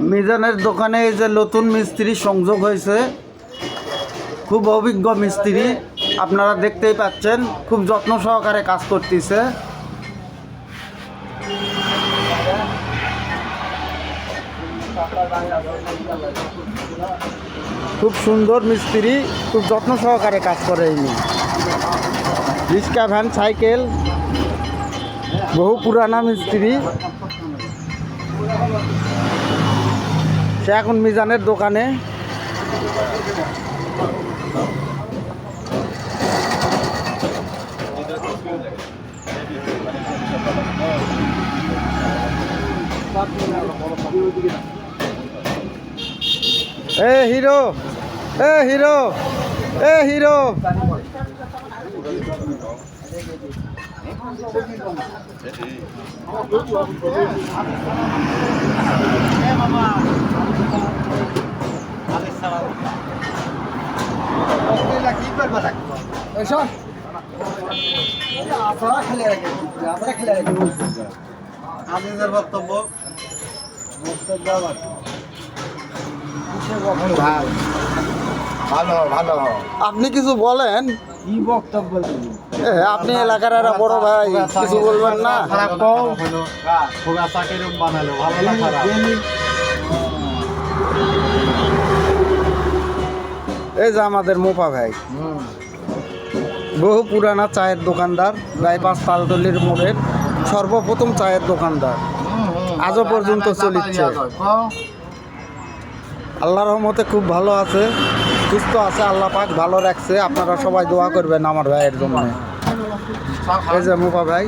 মিজানের দোকানে এই যে নতুন মিস্ত্রি সংযোগ হয়েছে, খুব অভিজ্ঞ মিস্ত্রি, আপনারা দেখতেই পাচ্ছেন, খুব যত্ন সহকারে কাজ করতেছে। খুব সুন্দর মিস্ত্রি, খুব যত্ন সহকারে কাজ করে ইনি। রিক্সা, ভ্যান, সাইকেল, বহু পুরানা মিস্ত্রি। সে এখন মিজানের দোকানে। এ হিরো, এ হিরো, এ হিরো। বক্তব্য ভালো ভালো। আপনি কিছু বলেন। কি বক্তব্য? আপনি এলাকার একটা বড় ভাই, কিছু বলবেন না? খারাপ বানালো ভালো না খারাপ? এই যে আমাদের মোপা ভাই, বহু পুরানা চায়ের দোকানদার, প্রায় 5 তালতলির মোড়ের সর্বপ্রথম চায়ের দোকানদার, আজও পর্যন্ত চলিচ্ছে। আল্লাহর রহমতে খুব ভালো আছে, সুস্থ আছে, আল্লাহ পাক ভালো রাখছে। আপনারা সবাই দোয়া করবেন আমার ভাইয়ের জন্য। এই যে মোপা ভাই।